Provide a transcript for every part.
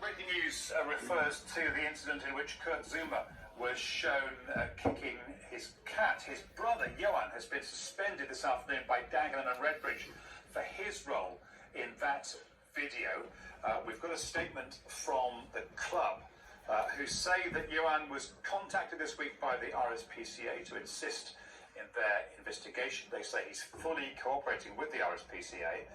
Breaking news refers to the incident in which Kurt Zouma was shown kicking his cat. His brother, Johan, has been suspended this afternoon by Dagenham and Redbridge for his role in that video. We've got a statement from the club who say that Johan was contacted this week by the RSPCA to insist in their investigation. They say he's fully cooperating with the RSPCA.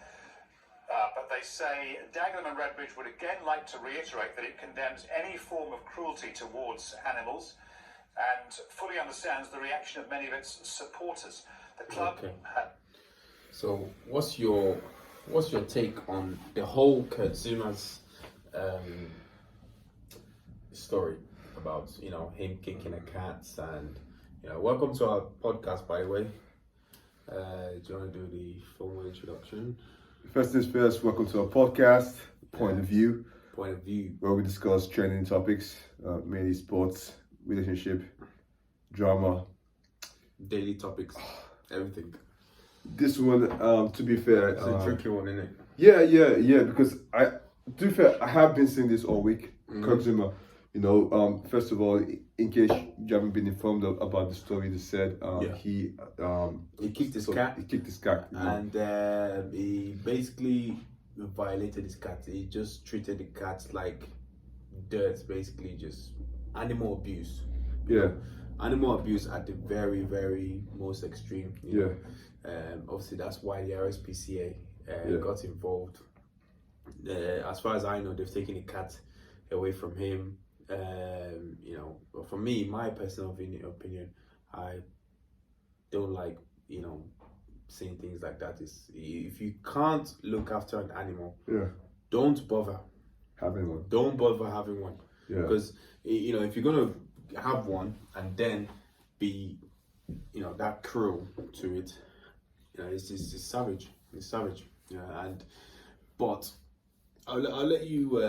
But they say Dagenham and Redbridge would again like to reiterate that it condemns any form of cruelty towards animals and fully understands the reaction of many of its supporters. The club So what's your take on the whole Kurt Zouma's story about him kicking a cat? And welcome to our podcast, by the way. Do you want to do the formal introduction? First things first, welcome to our podcast, Point of View, where we discuss trending topics, mainly sports, relationship, drama, daily topics, everything. This one, to be fair, It's a tricky one, isn't it? Yeah, because to be fair, I have been saying this all week. Kurt Zouma, first of all, in case you haven't been informed about the story, they said he kicked his cat. He kicked his cat, and he basically violated his cat. He just treated the cat like dirt, basically just animal abuse. Animal abuse at the very, very most extreme. Obviously, that's why the RSPCA got involved. As far as I know, they've taken the cat away from him. But for me, my personal opinion, I don't like, saying things like that. If you can't look after an animal, don't bother having one. Don't bother having one. Because, if you're going to have one and then be, that cruel to it, it's savage. It's savage. But I'll let you,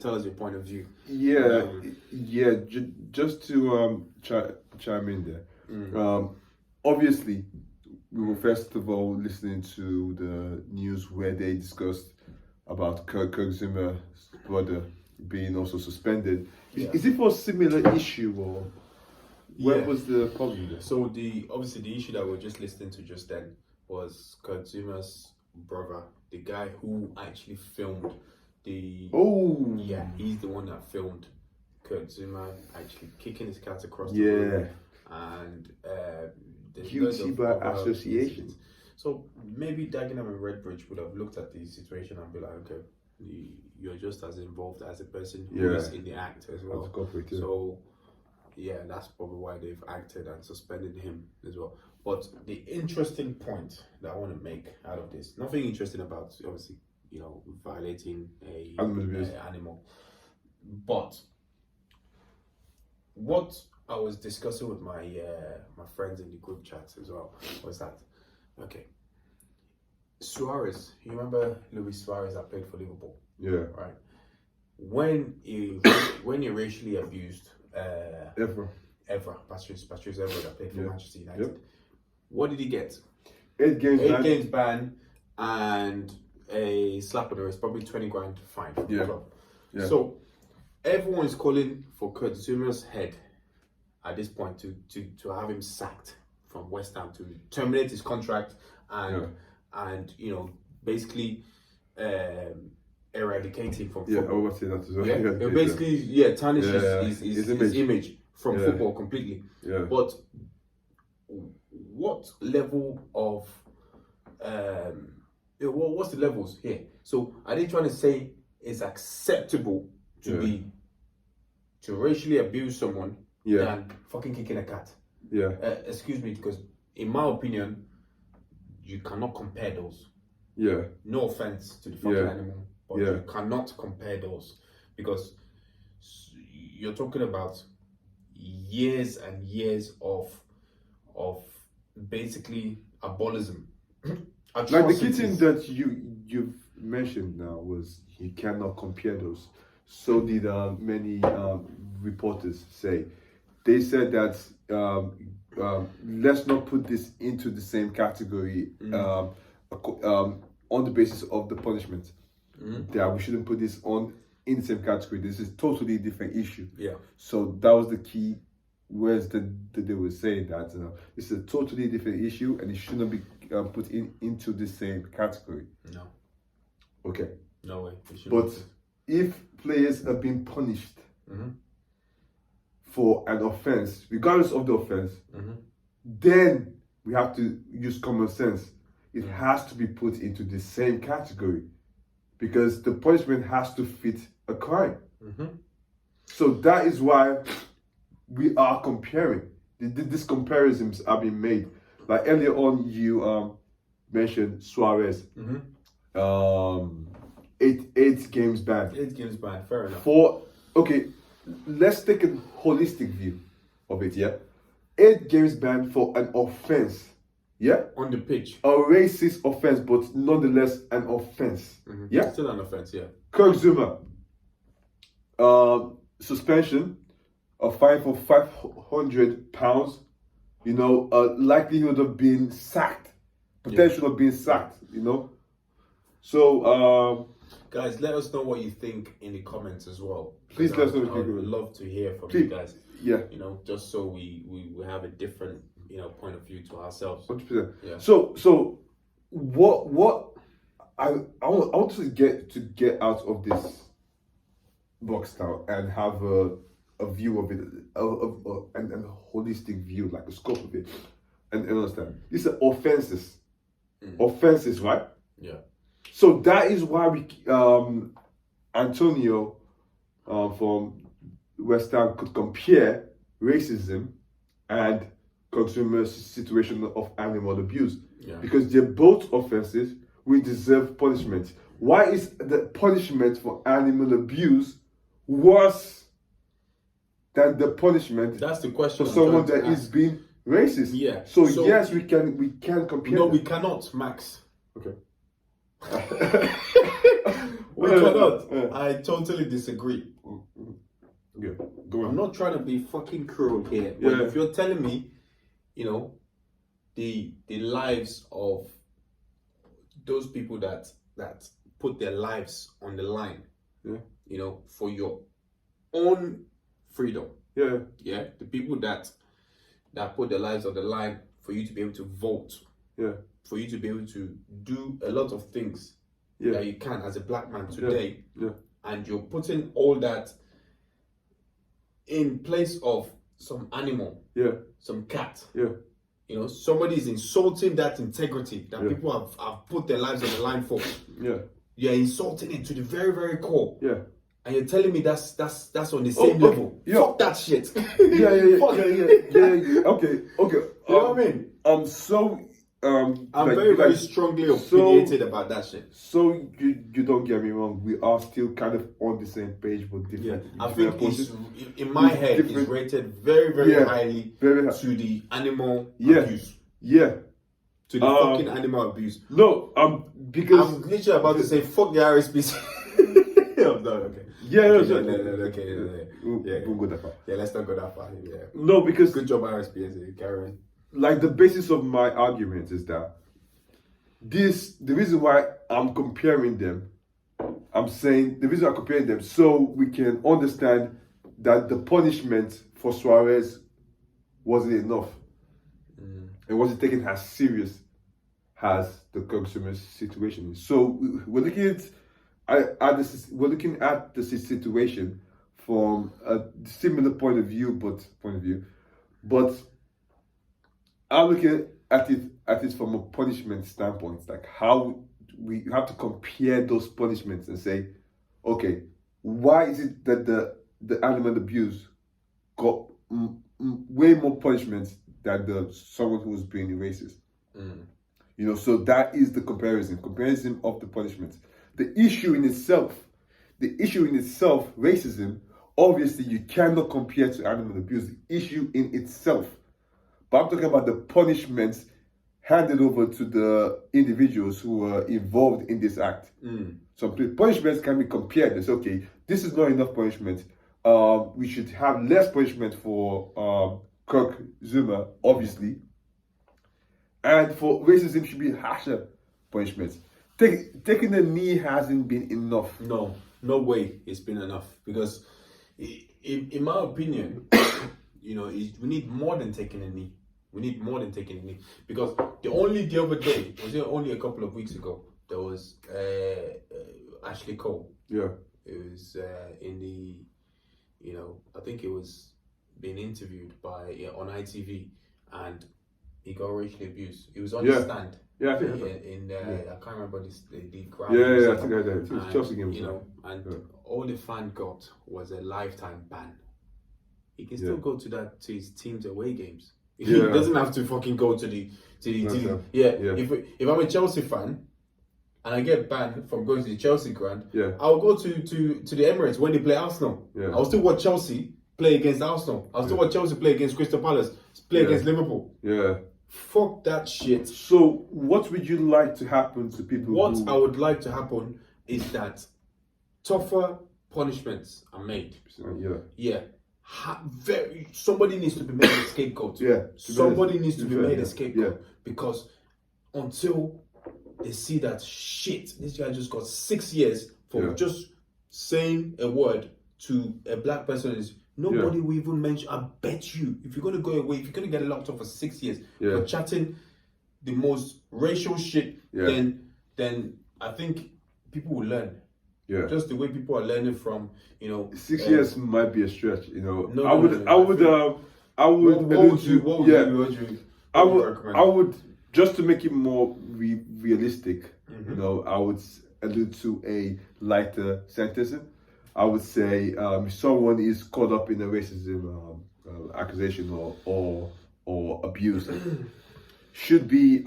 tell us your point of view. Just to chime in there. Obviously, we were first of all listening to the news where they discussed about Kurt Zouma's brother being also suspended. Is it for a similar issue, or what was the problem there? So the issue that we were just listening to just then was Kurt Zouma's brother, the guy who actually filmed he's the one that filmed Kurt Zouma actually kicking his cat across the room, and guilty by association. So maybe Dagenham and Redbridge would have looked at the situation and be like, okay, you're just as involved as the person who is in the act as well. So that's probably why they've acted and suspended him as well. But the interesting point that I want to make out of this, nothing interesting about obviously, violating a animal. But what I was discussing with my my friends in the group chat as well was that, okay, Suarez, you remember Luis Suarez that played for Liverpool? Yeah. Right. When he racially abused Patrice Evra that played for Manchester United. What did he get? 8 games ban and a slap on the wrist, probably 20 grand fine from the club. So everyone is calling for Kurt Zouma's head at this point to have him sacked from West Ham, to terminate his contract and basically eradicate him from football. I was saying that as well. Basically tarnish his image from football completely. But what level of what's the levels here? So are they trying to say it's acceptable to racially abuse someone than fucking kicking a cat? Excuse me, because in my opinion, you cannot compare those. No offense to the fucking animal, but you cannot compare those, because you're talking about years and years of basically abolism. Like the kitten that you've mentioned now was, you cannot compare those. So did many reporters say. They said that let's not put this into the same category on the basis of the punishment. That we shouldn't put this on in the same category. This is totally different issue. Yeah. So that was the key words that they were saying, that it's a totally different issue and it shouldn't be put into the same category. No. Okay. No way. But if players are being punished Mm-hmm. for an offense, regardless of the offense, Mm-hmm. then we have to use common sense. It has to be put into the same category because the punishment has to fit a crime. Mm-hmm. So that is why we are comparing. These comparisons are being made. Like earlier on, you mentioned Suarez. Mm-hmm. 8 games ban. 8 games ban, fair enough. Okay, let's take a holistic view of it, yeah? 8 games ban for an offense, yeah? On the pitch. A racist offense, but nonetheless an offense, Mm-hmm. yeah? Still an offense, yeah. Kurt Zouma, suspension, a fine for £500, likelihood of being sacked, potential of being sacked, So, guys, let us know what you think in the comments as well. Please let us know. I would love to hear from you guys. Yeah. Just so we have a different, point of view to ourselves. 100%. Yeah. So what I want to get out of this box now and have a view of it, and a holistic view, like a scope of it, and understand. These are offenses. Offenses, right? Yeah. So that is why we Antonio from West Ham could compare racism and consumers' situation of animal abuse. Yeah. Because they're both offenses, we deserve punishment. Why is the punishment for animal abuse worse than the punishment That's the question for I'm someone trying that to is ask. being racist? Yeah. So yes, we can compare. No, them. we cannot, Max. Okay. We cannot. I totally disagree. Yeah, go on. I'm not trying to be fucking cruel here, but Yeah. if you're telling me, the lives of those people that put their lives on the line, Yeah. For your own freedom, Yeah. the people that put their lives on the line for you to be able to vote, Yeah. for you to be able to do a lot of things Yeah. that you can as a black man today, Yeah. and you're putting all that in place of some animal, Yeah. some cat. Yeah. Somebody is insulting that integrity that Yeah. people have put their lives on the line for. Yeah. You're insulting it to the very, very core. Yeah. And you're telling me that's on the same okay. level. Yeah. Fuck that shit. Yeah. Fuck. Yeah. Okay. You know what I mean? I'm so I'm very strongly opinionated about that shit. So you don't get me wrong. We are still kind of on the same page, but different. I different think approaches. in my head it's different- rated very, very highly very high. to the animal Yeah. abuse. Yeah. To the fucking animal abuse. No. Because I'm literally about to say fuck the RSPC. I'm done. Okay. Yeah. Okay. We'll go that far. Yeah, let's not go that far. Yeah. No, because Good job, RSPC. Carry on. like the basis of my argument is that the reason why I'm comparing them, I'm saying the reason I'm comparing them so we can understand that the punishment for Suarez wasn't enough. It wasn't taken as serious as the consumers situation is. So we're looking at the situation from a similar point of view, but I'm looking at it from a punishment standpoint, like how we have to compare those punishments and say, okay, why is it that the animal abuse got way more punishments than someone who was being racist? So that is the comparison of the punishments. The issue in itself, racism, obviously you cannot compare to animal abuse. The issue in itself. But I'm talking about the punishments handed over to the individuals who were involved in this act. So punishments can be compared. It's okay, this is not enough punishment. We should have less punishment for Kurt Zouma, obviously. And for racism should be harsher punishments. taking the knee hasn't been enough. No way it's been enough, because in my opinion, we need more than taking a knee. We need more than taking a knee, because the other day, was it only a couple of weeks ago, there was Ashley Cole. Yeah. It was in the, I think it was being interviewed on ITV, and he got racially abused. He was on the stand. Yeah, I think I can't remember the crowd. Yeah, I think I did. It was Chelsea game. All the fan got was a lifetime ban. He can still go to his team's away games. He doesn't have to fucking go to the If I'm a Chelsea fan and I get banned from going to the Chelsea ground, I'll go to the Emirates when they play Arsenal. I'll still watch Chelsea play against Arsenal. I'll still watch Chelsea play against Crystal Palace, play against Liverpool. Yeah. Fuck that shit. So, what would you like to happen to people? What I would like to happen is that tougher punishments are made. Somebody needs to be made a scapegoat. Somebody needs to be made a scapegoat, because until they see that shit, this guy just got 6 years for just saying a word to a black person, nobody will even mention. I bet you, if you're gonna go away, if you're gonna get locked up for 6 years for chatting the most racial shit, then I think people will learn. Yeah. Just the way people are learning from, 6 years might be a stretch, I would just to make it more realistic, I would allude to a lighter sentencing. I would say if someone is caught up in a racism accusation or abuse, should be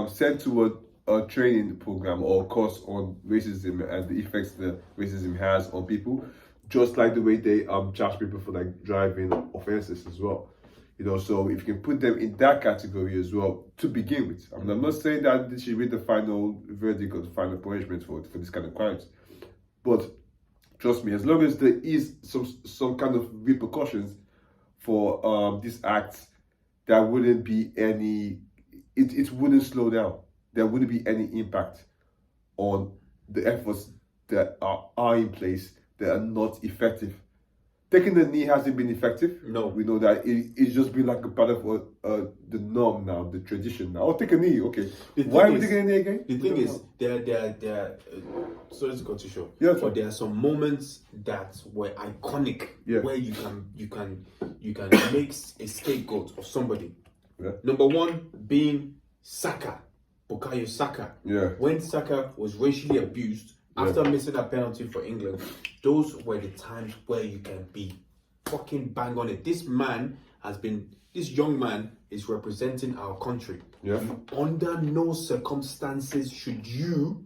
sent to a training program or course on racism and the effects that racism has on people, just like the way they charge people for like driving offenses as well. So if you can put them in that category as well to begin with. I mean, I'm not saying that this should be the final verdict or the final punishment for this kind of crimes, but trust me, as long as there is some kind of repercussions for these acts, there wouldn't be any. It wouldn't slow down. There wouldn't be any impact on the efforts that are in place that are not effective. Taking the knee hasn't been effective. No. We know that it's just been like a part of the norm now, the tradition now. Oh, take a knee, okay. Why are we taking a knee again? The thing is, there sorry to cut you short, but there are some moments that were iconic, where you can make a scapegoat of somebody. Yeah. Number one being Bukayo Saka. Yeah. When Saka was racially abused after missing a penalty for England, those were the times where you can be fucking bang on it. This young man is representing our country. Yeah. Under no circumstances should you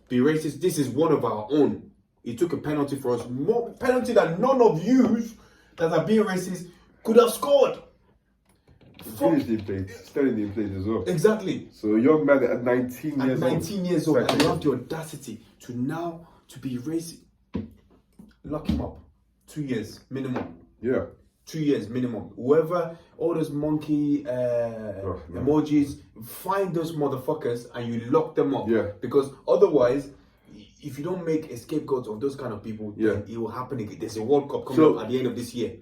be racist. This is one of our own. He took a penalty for us. More penalty that none of you that are being racist could have scored. Still in play as well. Exactly. So a young man at 19 years old. 19 years old, and you have the audacity to be racist. Lock him up. 2 years minimum. Yeah. 2 years minimum. Whoever, all those monkey emojis, find those motherfuckers and you lock them up. Yeah. Because otherwise, if you don't make a scapegoat of those kind of people, then it will happen again. There's a World Cup coming up at the end of this year.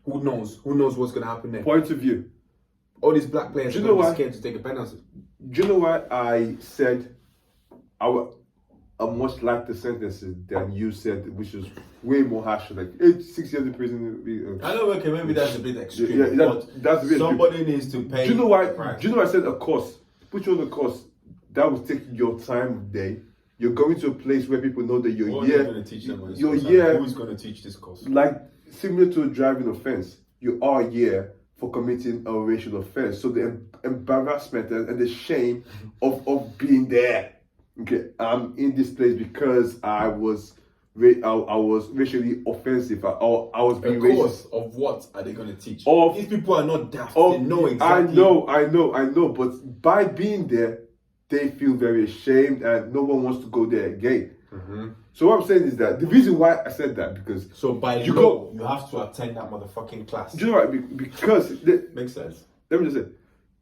Who knows? Who knows what's going to happen there? Point of view. All these black players are going to be scared to take a penalty. Do you know why I said I much like the sentences than you said, which was way more harsh, like 6 years in prison? I know, okay, maybe that's a bit extreme. That's a bit somebody needs to pay. Do you know why? Do you know why I said a course? Put you on a course that will take your time of day. You're going to a place where people know that you're What are you going to teach them? Who's going to teach this course? Like similar to a driving offense, you are here for committing a racial offense. So the embarrassment and the shame of being there. Okay, I'm in this place because I was racially offensive. I was being racist. Of what are they going to teach? These people are not daft. They know exactly. I know. But by being there, they feel very ashamed and no one wants to go there again. Mm-hmm. So what I'm saying is that the reason why I said that because by law you have to attend that motherfucking class. Do you know what? Because makes sense. Let me just say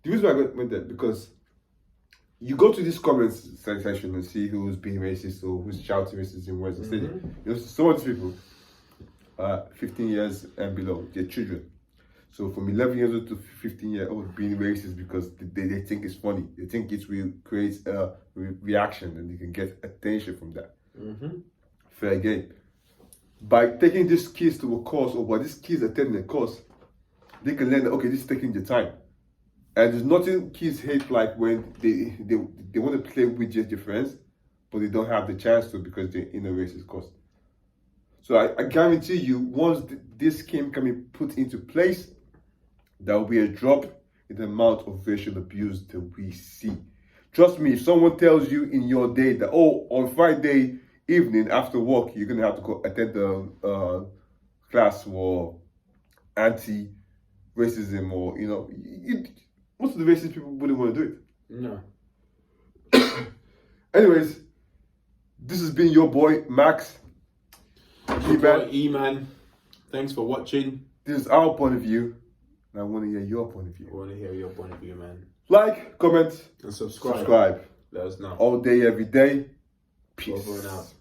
the reason why I went there because you go to this comments section and see who's being racist or who's shouting racism words and saying, you know, some of these people, 15 years and below, they're children. So from 11 years old to 15-year-old being racist because they think it's funny. They think it will create a reaction and they can get attention from that. Fair game. By taking these kids to a course or by these kids attending a course, they can learn that, okay, this is taking your time. And there's nothing kids hate like when they want to play with just their friends, but they don't have the chance to because they're in a racist course. So I guarantee you, once this scheme can be put into place, there will be a drop in the amount of racial abuse that we see. Trust me, if someone tells you in your day that, oh, on Friday evening after work, you're going to have to go attend the class for anti-racism or, you know, most of the racist people wouldn't want to do it. No. Anyways, this has been your boy, Max. E-Man. Thanks for watching. This is our point of view. And I want to hear your point of view. I want to hear your point of view, man. Like, comment, and subscribe. Let us know. All day, every day. Peace. Over and out.